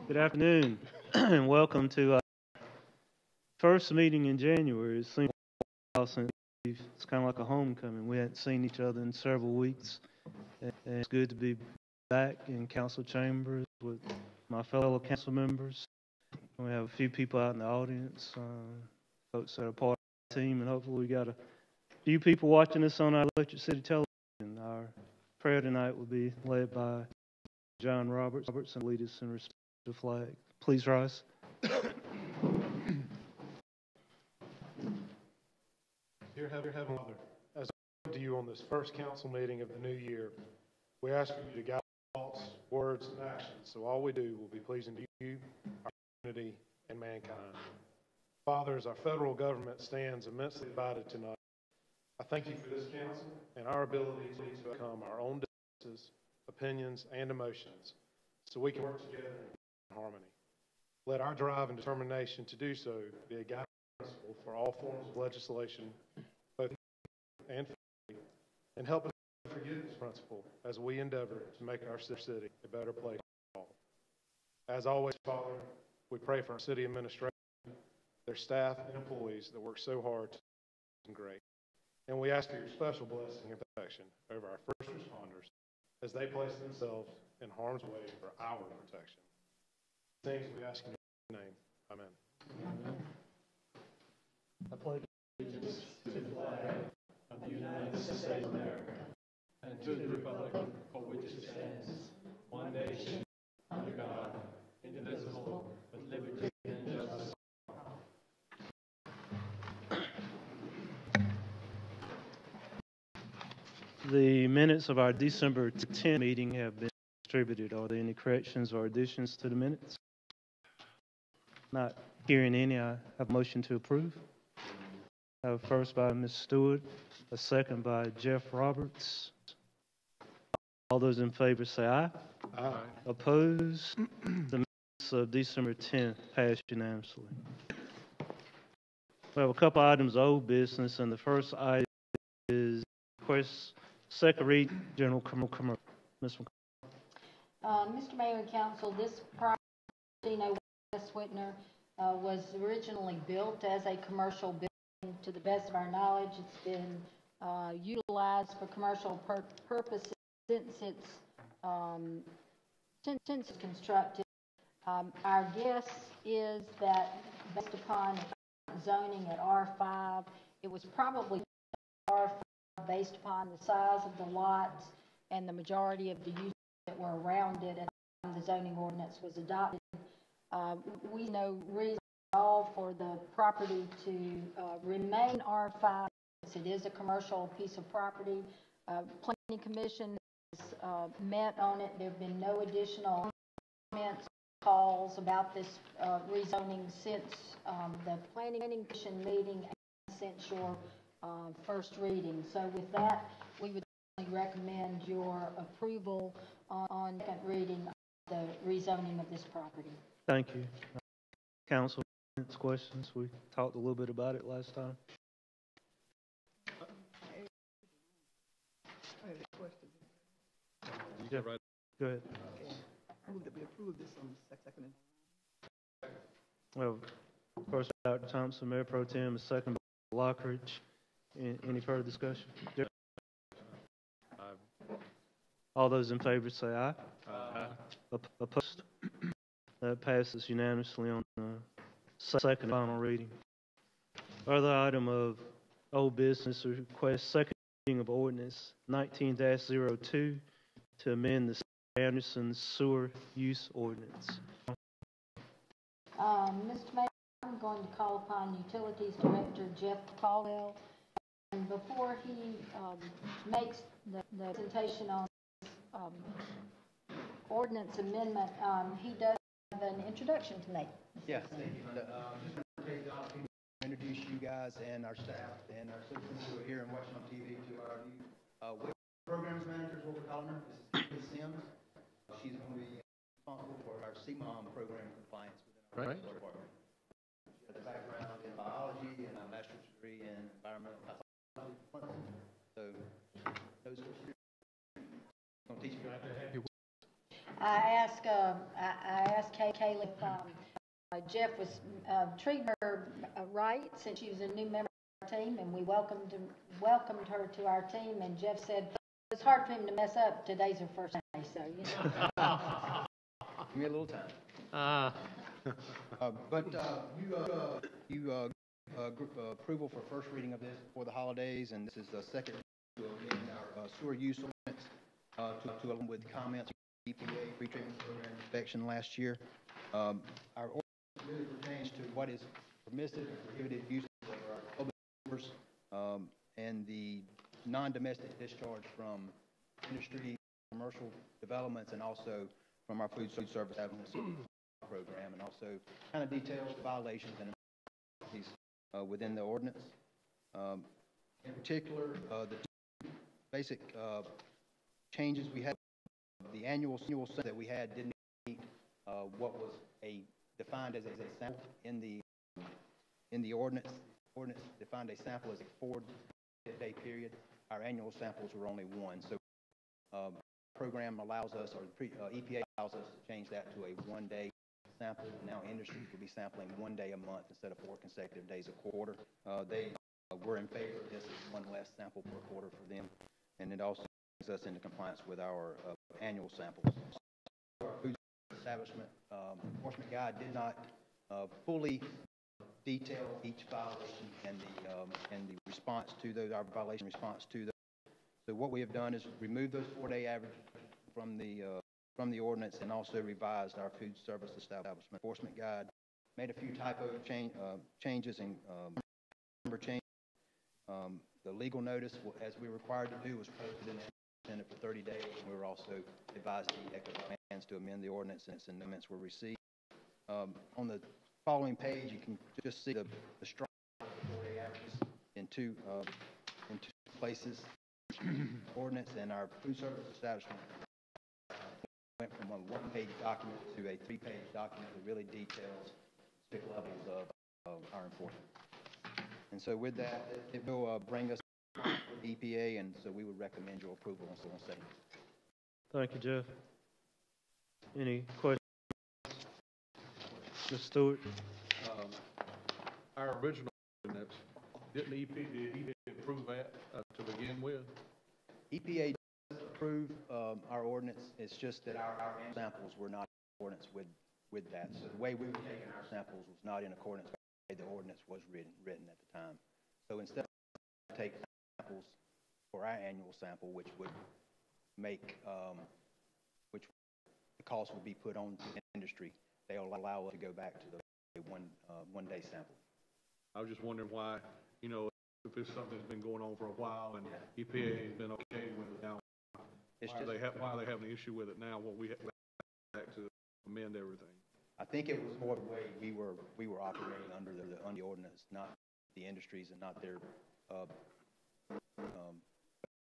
Good afternoon, and welcome to our first meeting in January. It seems a while since it's kind of like a homecoming. We hadn't seen each other in several weeks, and it's good to be back in council chambers with my fellow council members. We have a few people out in the audience, folks that are part of the team, and hopefully we got a few people watching us on our Electric City Television. Our prayer tonight will be led by John Roberts and lead us in respect to the flag. Please rise. Dear Heavenly Father, as I come to you on this first council meeting of the new year, we ask you to guide our thoughts, words, and actions so all we do will be pleasing to you, our community, and mankind. Father, as our federal government stands immensely divided tonight, I thank you for this council and our ability to overcome our own differences, opinions, and emotions so we can work together in harmony. Let our drive and determination to do so be a guiding principle for all forms of legislation, both and free, and help us forget this principle as we endeavor to make our city a better place for all. As always, Father, we pray for our city administration, their staff and employees that work so hard to do something great. And we ask for your special blessing and protection over our first responders as they place themselves in harm's way for our protection. Things we ask in your name. Amen. I pledge allegiance to the flag of the United States of America and to the republic for which it stands, one nation, under God, indivisible, with liberty and justice. The minutes of our December 10th meeting have been distributed. Are there any corrections or additions to the minutes? Not hearing any, I have a motion to approve. I have a first by Ms. Stewart, a second by Jeff Roberts. All those in favor say aye. Aye. Opposed? The minutes of December 10th passed unanimously. We have a couple items of old business, and the first item is request second read general commercial. Ms. Mr. Mayor and Council, this property, West Whitner, was originally built as a commercial building. To the best of our knowledge, it's been utilized for commercial purposes since it's constructed. Our guess is that based upon zoning at R5, it was probably R5 based upon the size of the lots and the majority of the uses that were around it at the time the zoning ordinance was adopted. We know reason at all for the property to remain R5. It is a commercial piece of property. Planning Commission has met on it. There have been no additional comments, calls about this rezoning since the Planning Commission meeting and since your first reading. So with that, we would recommend your approval on second reading of the rezoning of this property. Thank you. Council, questions? We talked a little bit about it last time. I have a question. Yeah, right. Go ahead. Okay. I move that we approve this on the second. Well, first, Dr. Thompson, Mayor Pro Tem, second by Lockridge. Any further discussion? Jeff? All those in favor say aye. Aye. Opposed? That passes unanimously on the second and final reading. Other item of old business request second reading of ordinance 19-02 to amend the Anderson Sewer Use Ordinance. Mr. Mayor, I'm going to call upon Utilities Director Jeff Caldwell. And before he makes the presentation on ordinance amendment, he does have an introduction to make. Yes, thank you. Just want to take the opportunity to introduce you guys and our staff and our citizens who are here and watching on TV to our new programs manager, is what we're calling her. This is Sims. She's going to be responsible for our CMOM program compliance within our department. She has a background in biology and a master's degree in environmental biology. So, those are going to teach you. I asked Kaylee if Jeff was treating her right since she was a new member of our team, and we welcomed her to our team. And Jeff said it's hard for him to mess up. Today's her first day, so you know. Give me a little time. Approval for first reading of this before the holidays, and this is the second to amend our sewer use ordinance to along with comments from EPA pre-treatment program inspection last year. Our ordinance really pertains to what is permissive and prohibited use of our public sewers, and the non-domestic discharge from industry, commercial developments, and also from our food service program, and also kind of details the violations and penalties within the ordinance. In particular, the basic changes we had, the annual that we had didn't meet what was defined as a sample in the ordinance. Ordinance defined a sample as a 4-day period. Our annual samples were only 1. So program allows us, or EPA allows us to change that to a 1-day sample. Now industry will be sampling 1 day a month instead of 4 consecutive days a quarter. They were in favor of this as 1 less sample per quarter for them, and it also brings us into compliance with our annual samples. Our food establishment enforcement guide did not fully detail each violation and the response to those, our violation response to those. So what we have done is remove those 4-day averages from the ordinance, and also revised our food service establishment enforcement guide. Made a few typo changes and number changes. The legal notice, as we were required to do, was posted in the Senate for 30 days. We were also advised the plans to amend the ordinance, and its amendments were received. On the following page, you can just see the strong 4-day averages in two places. Ordinance and our food service establishment went from a 1-page document to a 3-page document that really details specific levels of our enforcement. And so with that, it will bring us to the EPA, and so we would recommend your approval on second statement. Thank you, Jeff. Any questions? Mr. Stewart? Our original ordinance, did EPA approve that to begin with? EPA does approve our ordinance. It's just that our samples were not in accordance with that. So the way we were taking our samples was not in accordance with the way the ordinance was written at the time. So instead of taking samples for our annual sample, which would make which the cost would be put on the industry, they'll allow us to go back to the one-day sample. I was just wondering why, you know, if it's something that's been going on for a while and EPA has been okay with it now, why are they having an issue with it now when we have back to amend everything? I think it was more the way we were operating under the ordinance, not the industries and not their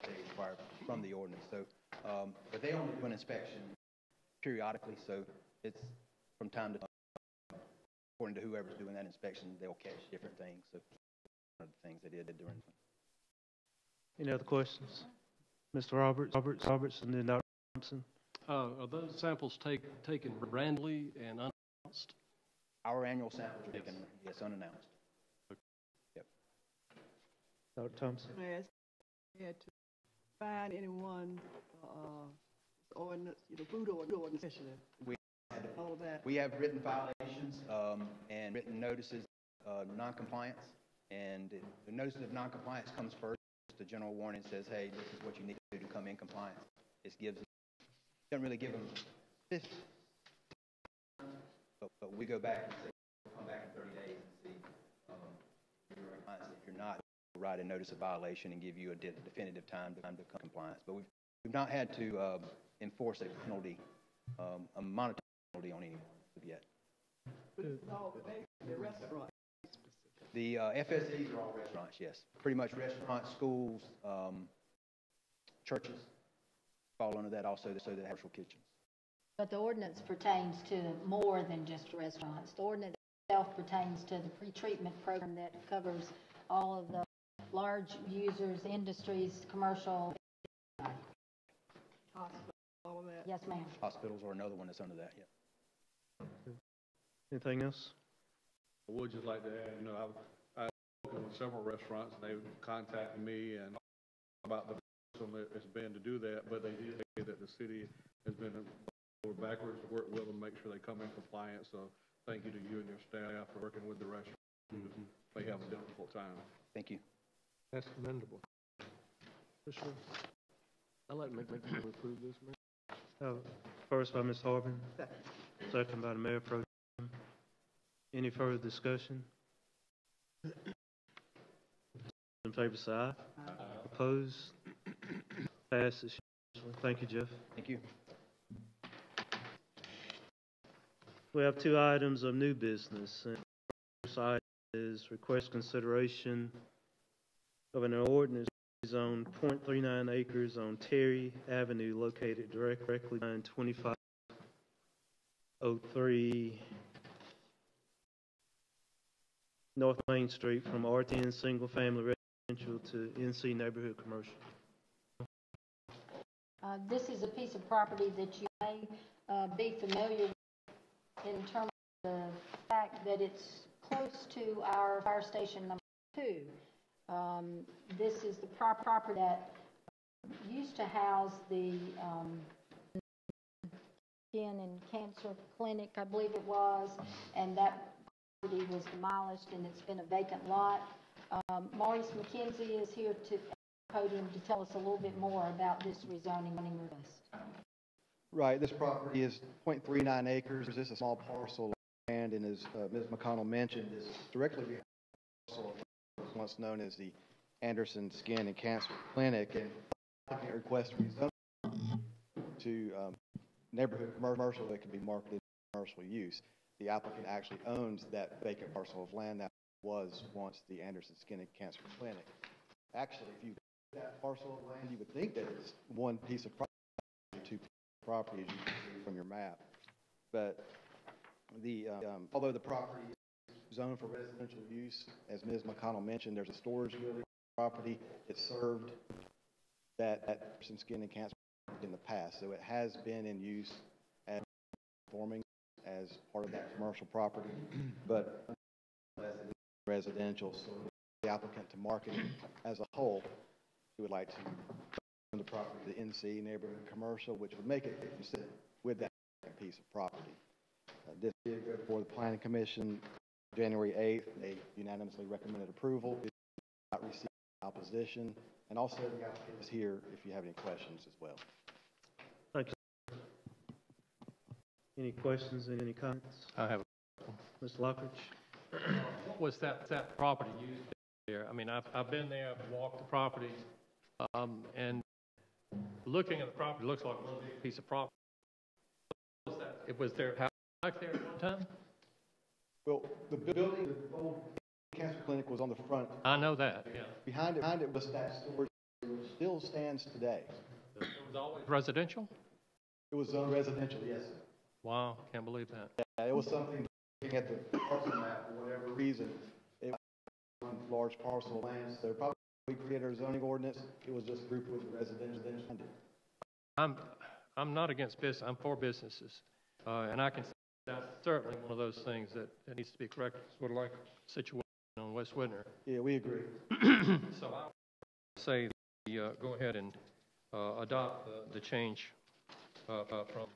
they require from the ordinance. So, but they only do an inspection periodically, so it's from time to time. According to whoever's doing that inspection, they'll catch different things. So one of the things they did during. Any other questions? Mr. Roberts, and then Dr. Thompson. Are those samples taken randomly and unannounced? Our annual samples are taken, yes, unannounced. Okay. Yep. Dr. Thompson. Yes. Had to find anyone, ordinance, food ordinance, especially. All of that. We have written violations and written notices of noncompliance, and the notice of noncompliance comes first. The general warning says, "Hey, this is what you need to do to come in compliance." It doesn't really give them 50, but we go back and say, "Come back in 30 days and see if you're in compliance. If you're not, we'll write a notice of violation and give you a definitive time to come to compliance." But we've not had to enforce a penalty, a monetary penalty on anyone yet. The restaurant. The FSEs are all restaurants, yes. Pretty much restaurants, schools, churches fall under that also, so the commercial kitchens. But the ordinance pertains to more than just restaurants. The ordinance itself pertains to the pre-treatment program that covers all of the large users, industries, commercial. all of that? Yes, ma'am. Hospitals or another one that's under that, yeah. Anything else? I would just like to add, I've spoken with several restaurants, and they've contacted me and about the it's been to do that, but they did say that the city has been backwards to work with them, make sure they come in compliance. So thank you to you and your staff for working with the restaurant. They have a difficult time. Thank you. That's commendable. For sure. I'd like to make sure we approve this, man. First by Ms. Harbin, second by the Mayor Pro Tem. Any further discussion? In favor, say aye. Opposed? Passes. Thank you, Jeff. Thank you. We have two items of new business. And the first item is request consideration of an ordinance zone 0.39 acres on Terry Avenue located directly behind 2503 North Main Street from R10 Single Family Residential to NC Neighborhood Commercial. This is a piece of property that you may be familiar with in terms of the fact that it's close to our fire station number 2. This is the property that used to house the skin and cancer clinic, I believe it was, and that property was demolished and it's been a vacant lot. Maurice McKenzie is here to podium to tell us a little bit more about this rezoning request. Right, this property is 0.39 acres. This is a small parcel of land, and as Ms. McConnell mentioned, is directly behind the parcel of once known as the Anderson Skin and Cancer Clinic, and applicant request rezone to neighborhood commercial that can be marketed for commercial use. The applicant actually owns that vacant parcel of land that was once the Anderson Skin and Cancer Clinic. Actually, if you look at that parcel of land, you would think that it's one piece of property, two property, as you can see from your map. But the although the property is zoned for residential use, as Ms. McConnell mentioned, there's a storage building property. It served that person skin and cancer in the past, so it has been in use as forming as part of that commercial property, but residential. So the applicant to market it as a whole, we would like to the property to the NC neighborhood commercial, which would make it consistent with that piece of property. This did go before the Planning Commission January 8th. They unanimously recommended approval. It did not receive opposition, and also the applicant is here if you have any questions as well. Thank you. Any questions, any comments? I have. Mr. Lockridge? What was that property used there? I mean, I've been there, I've walked the property, and looking at the property, it looks like one big piece of property. What was that? It was there house back there at one time? Well, the building, the old cancer clinic was on the front. I know that, yeah. Behind it was that storage, which still stands today. It was always residential? It was zoned residential, yes. Wow, can't believe that. Yeah, it was something, looking at the parcel map, for whatever reason, it was one large parcel of land, so probably we created our zoning ordinance, it was just grouped with residential. I'm not against business, I'm for businesses. And I can say that's certainly one of those things that needs to be corrected, sort of like a situation on West Whitner. Yeah, we agree. So I would say go ahead and adopt the change from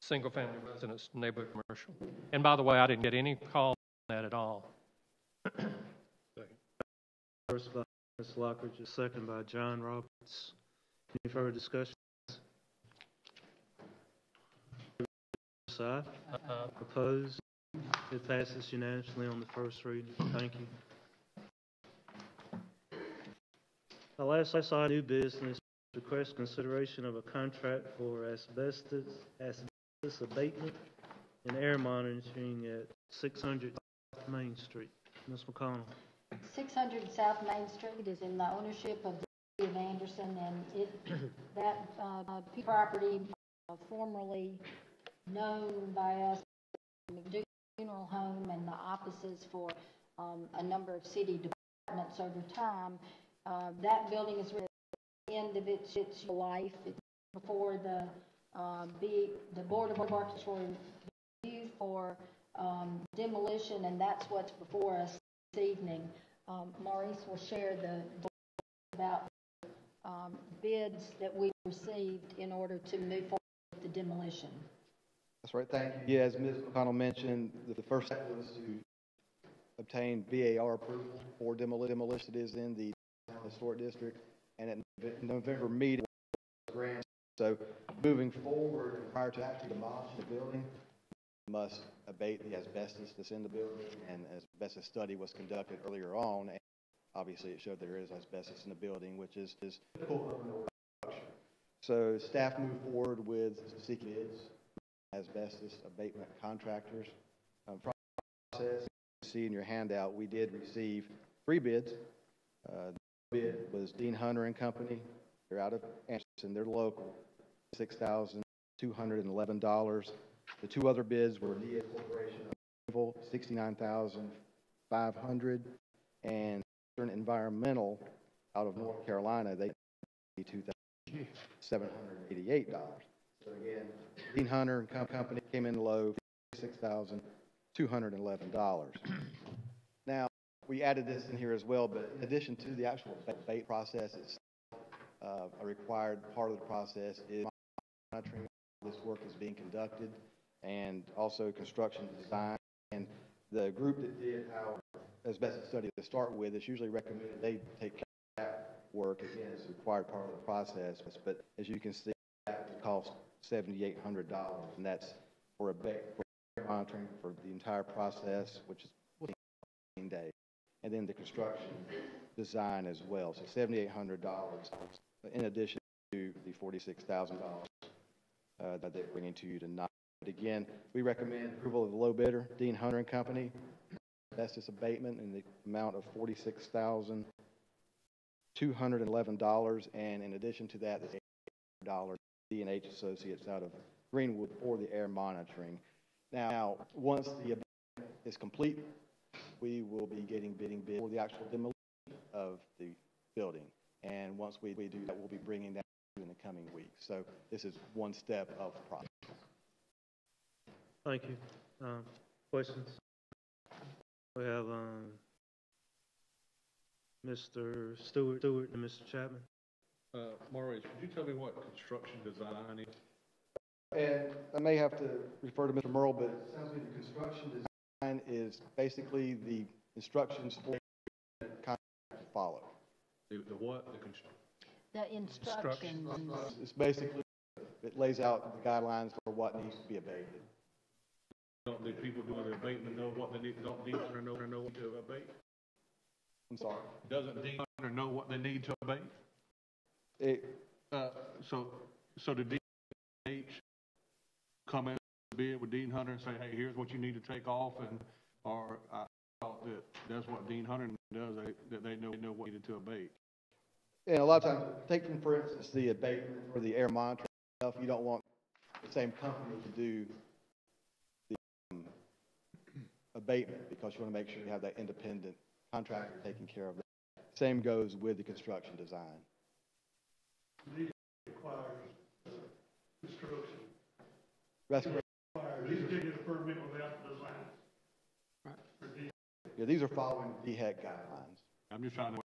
single-family residence to neighborhood commercial. And by the way, I didn't get any call on that at all. First by Ms. Lockridge, second by John Roberts. Any further discussion? Side? Opposed? It passes unanimously on the first reading. Thank you. The last item of new business, request consideration of a contract for asbestos abatement and air monitoring at 600 Main Street. Ms. McConnell. 600 South Main Street is in the ownership of the city of Anderson, and that property formerly known by us as McDougal Funeral Home and the offices for a number of city departments over time. That building is at the end of its life. It's before the Board of Architectural Review for demolition, and that's what's before us this evening. Maurice will share about bids that we received in order to move forward with the demolition. That's right, thank you. Yeah, as Ms. McConnell mentioned, the first step was to obtain VAR approval for demolition. It is in the historic district, and at November meeting, grant. So moving forward, prior to actually demolishing the building, we must abate the asbestos that's in the building, and asbestos study was conducted earlier on, and obviously it showed there is asbestos in the building, which is typical of an old structure. So staff moved forward with seeking bids, asbestos abatement contractors. Process, you see in your handout, we did receive 3 bids. The bid was Dean Hunter and Company. They're out of Anderson. They're local. $6,211. The 2 other bids were DA Corporation of $69,500, and Eastern Environmental out of North Carolina. They $2,788. So again, Dean Hunter and Company came in low, $6,211. Now, we added this in here as well, but in addition to the actual abate process, it's a required part of the process is monitoring this work is being conducted, and also construction design. And the group that did our asbestos study to start with, it's usually recommended they take care of that work. Again, it's a required part of the process, but as you can see, that would cost $7,800, and that's for monitoring for the entire process, which is 15 days, and then the construction design as well. So $7,800 in addition to the $46,000 that they're bringing to you tonight. But again, we recommend approval of the low bidder, Dean Hunter and Company, asbestos abatement in the amount of $46,211, and in addition to that, the $800 D&H Associates out of Greenwood for the air monitoring. Now, once the abatement is complete, we will be getting bidding bid for the actual demolition of the building. And once we do that, we'll be bringing that in the coming weeks. So this is one step of the process. Thank you. Questions? We have Mr. Stewart and Mr. Chapman. Maurice, could you tell me what construction design is? And I may have to refer to Mr. Merle, but it sounds like the construction design is basically the instructions for the contract to follow. The what? The instructions. It's basically, it lays out the guidelines for what needs to be abated. Don't the people doing the abatement know what they need? Don't Dean Hunter know what to abate? I'm sorry. Doesn't Dean Hunter know what they need to abate? So the DH come in bid with Dean Hunter and say, hey, here's what you need to take off, and or I thought that that's what Dean Hunter does, that they know what needed to abate. And a lot of times, taking for instance the abatement or the air monitoring stuff, you don't want the same company to do the abatement because you want to make sure you have that independent contractor taking care of it. Same goes with the construction design. These requires construction. That's correct. These get a permit without the design. Right. Yeah, these are following DHEC guidelines. I'm just trying to,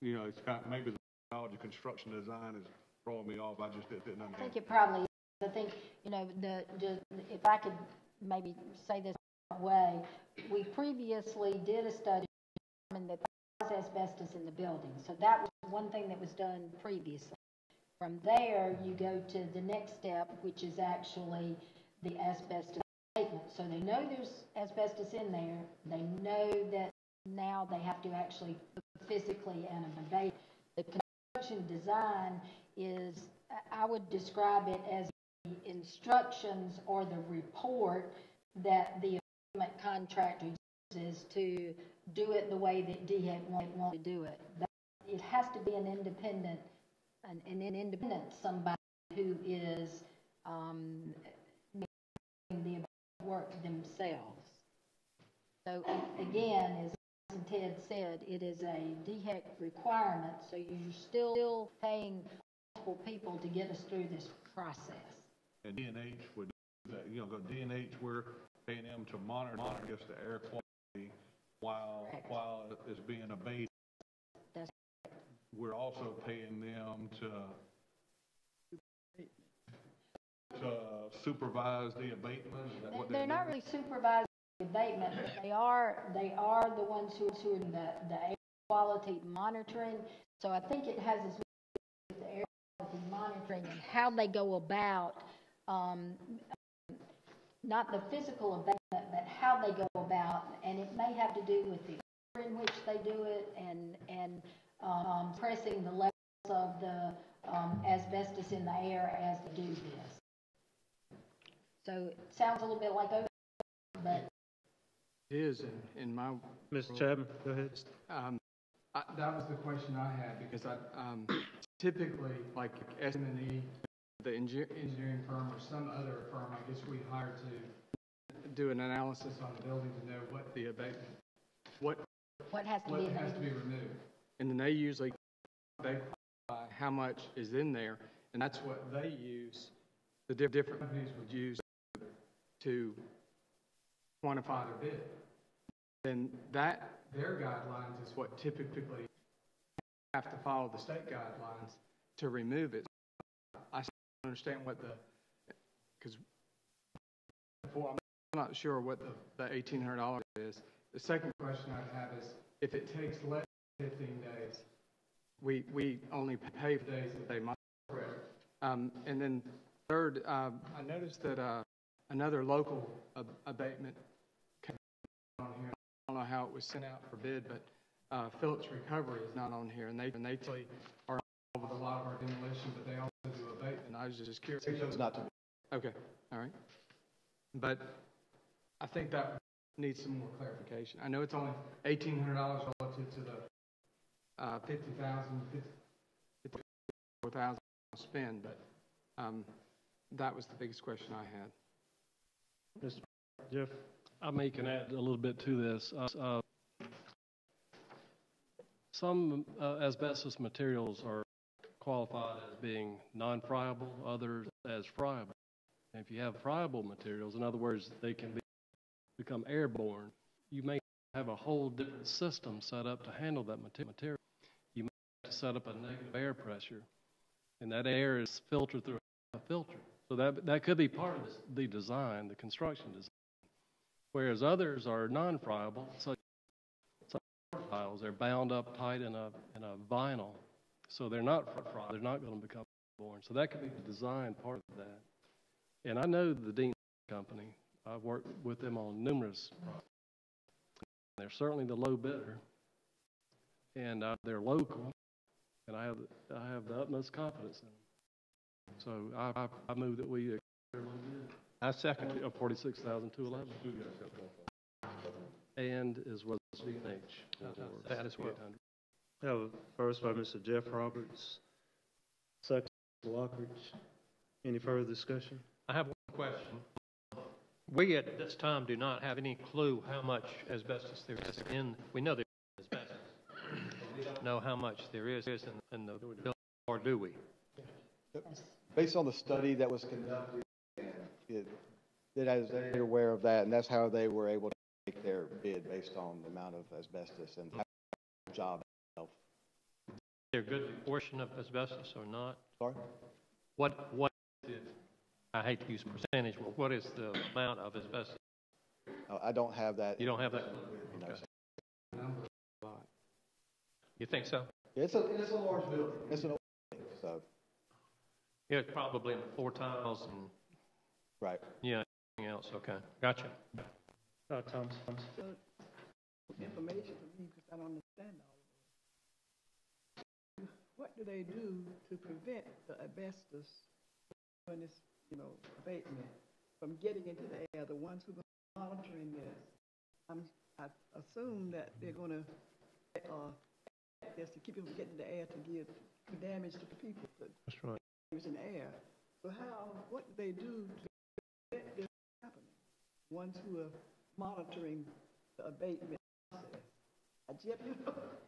it's kind of, maybe the knowledge of construction design is throwing me off. I just didn't understand. I think it probably is. I think, if I could maybe say this way, we previously did a study that there was asbestos in the building. So that was one thing that was done previously. From there, you go to the next step, which is actually the asbestos abatement. So they know there's asbestos in there. They know that now they have to actually physically and abate. The construction design is, I would describe it as the instructions or the report that the abatement contractor uses to do it the way that DHEC want to do it. It has to be an independent somebody who is making the work themselves. So again, as Ted said, it is a DHEC requirement, so you're still paying multiple people to get us through this process. And D&H would do that, you know, go D&H, we're paying them to monitor, I guess, the air quality while it's being abated. That's We're also paying them to supervise the abatement. Is that what they're not really supervising the abatement, but they are the ones who are doing the air quality monitoring. So I think it has as with the air quality monitoring and how they go about, not the physical abatement, but how they go about, and it may have to do with the order in which they do it and pressing the levels of the asbestos in the air as they do this. So it sounds a little bit like overtime, but It is in my. Mr. Chapman, go ahead. That was the question I had, because I typically, like SM&E, the engineering firm or some other firm, I guess we hire to do an analysis on the building to know what the abatement, what what has to be removed. And then they usually, how much is in there, and that's what they use, the different companies would use to quantify their bid. Then their guidelines is what typically have to follow the state guidelines to remove it. I still don't understand what because I'm not sure what the $1,800 is. The second question I have is, if it takes less than 15 days, we only pay for days that they might. And then third, I noticed that another local abatement came on here. I don't know how it was sent out for bid, but Phillips Recovery is not on here, and they totally are involved with a lot of our demolition, but they also do abatement. I was just curious. It's not to be. Okay, all right. But I think that needs some more clarification. I know it's only $1,800 relative to the $54,000 spend, but that was the biggest question I had. Mr. Jeff? I may can add a little bit to this. Some asbestos materials are qualified as being non-friable, others as friable. And if you have friable materials, in other words, they can become airborne, you may have a whole different system set up to handle that material. You may have to set up a negative air pressure, and that air is filtered through a filter. So that could be part of the design, the construction design. Whereas others are non-friable, such as tiles, they're bound up tight in a vinyl, so they're not friable. They're not going to become airborne. So that could be the design part of that. And I know the Dean Company. I've worked with them on numerous projects. They're certainly the low bidder, and they're local, and I have the utmost confidence in them. So I move that we I second it. Of $46,211. And as well as D&H. That as well. I have a first by Mr. Jeff Roberts, second Mr. Lockridge. Any further discussion? I have one question. We at this time do not have any clue how much asbestos there is in. We know there is asbestos. We don't know how much there is in the building, or do we? Based on the study that was conducted, they're aware of that, and that's how they were able to make their bid based on the amount of asbestos and the job itself. Is there a good portion of asbestos or not? Sorry? What is, I hate to use percentage, but what is the amount of asbestos? I don't have that. You don't have that? Okay. You think so? It's a large building. It's an old building, so. Yeah, it's probably 4 tiles and. Right. Yeah, anything else, okay. Gotcha. Thompson. So, information for me, because I don't understand all of it. What do they do to prevent the asbestos when it's, abatement from getting into the air? The ones who are monitoring this, I assume that they're going to to keep it from getting in the air to give damage to the people. That's right. It's in the air. So what do they do to prevent this happening? Ones who are monitoring the abatement process. Jeff,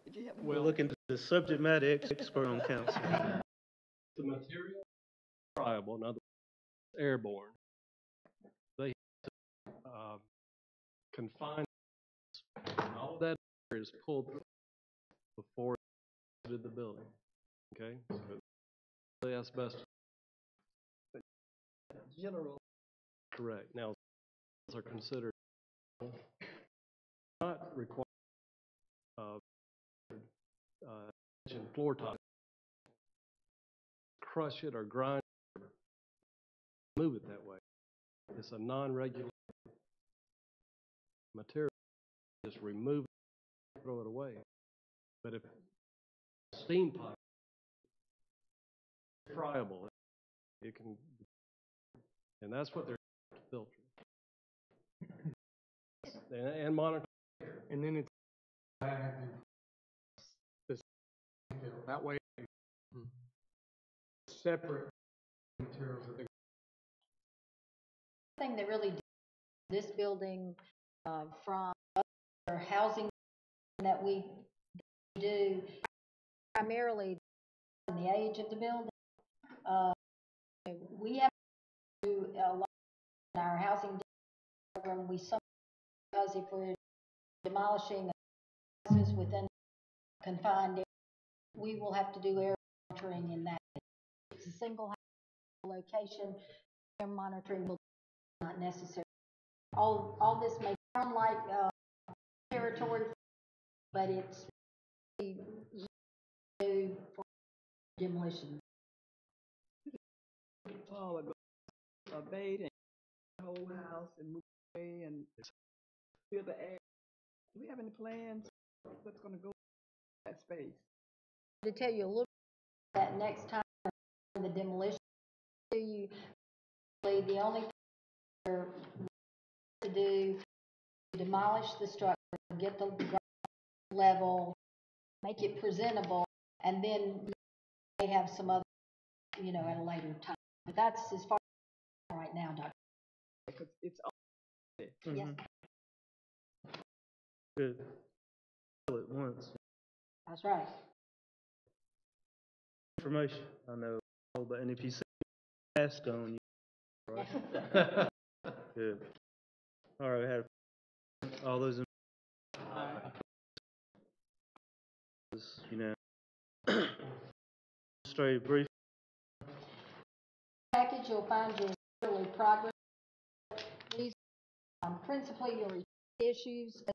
did you have We're looking to the subject matter expert on council. the material friable, in other words, airborne, they have to confine and all of that air is pulled through before it entered the building. Okay, so the asbestos. General. Correct. Now, those are considered not required floor top. Crush it or grind it, move it that way. It's a non-regulated material. Just remove it, throw it away. But if steam pipe is friable, it can, and that's what they're filtering and monitor. And then it's that way separate materials that they Thing that really this building from other housing that we do, primarily in the age of the building. We have to do a lot in our housing program. We sometimes, because if we're demolishing houses within confined area, we will have to do air monitoring in that. It's a single house location. Air monitoring will be not necessary. All this may sound like territory, but it's really for demolition. All abate and the whole house and move away and fill the air. Do we have any plans? What's going to go in that space? To tell you a little bit that next time the demolition, the only thing we're to do is demolish the structure, get the ground level, make it presentable, and then they have some other, at a later time. But that's as far as right now, Doctor. Because it's all. Yes. Good. All at once. That's right. Information, I know, but and if you see mask on, you right? Good. All right, we had all those in straight brief. Package, you'll find your quarterly progress. These principally your issues as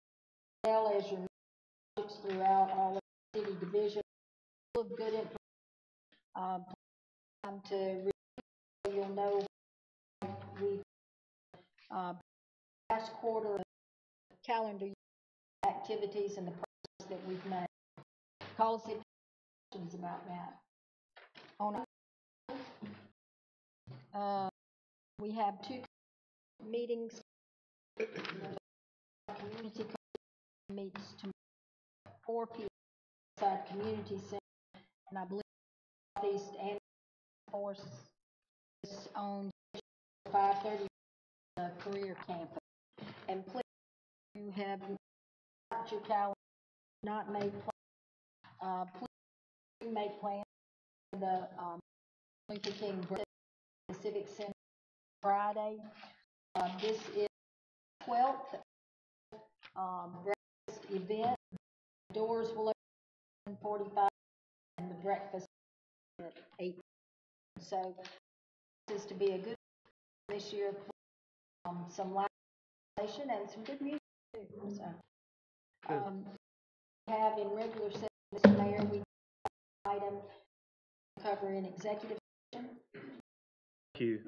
well as your projects throughout all of the city division. Full of good information. Time to review, you'll know we last quarter of calendar activities and the progress that we've made. Calls the questions about that. We have 2 meetings. Community meets tomorrow, 4 p.m. inside Community Center, and I believe Southeast and Force is on 5:30 career campus. And please, you have not your calendar, not made plans. Please make plans for the Luther King Civic Center Friday. This is 12th breakfast event. Doors will open at 7:45 and the breakfast at 8. So this is to be a good this year. Some live presentation and some good music too. So we have in regular session, Mr. Mayor, we have item cover in executive session. Thank you.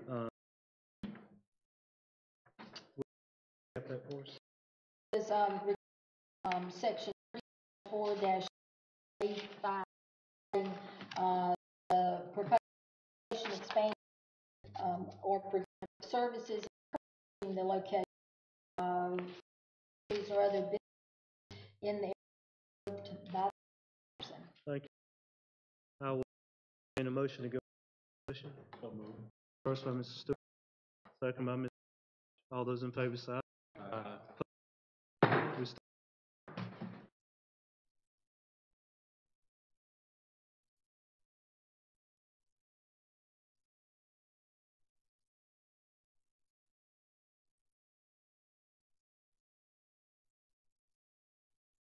Have that for us? This section 4-85, the proposed expansion or services in the location. These are other businesses in the area by the person. Thank you. I will entertain a motion to go into session. First by Mr. Stewart, second by Ms. All those in favor say aye.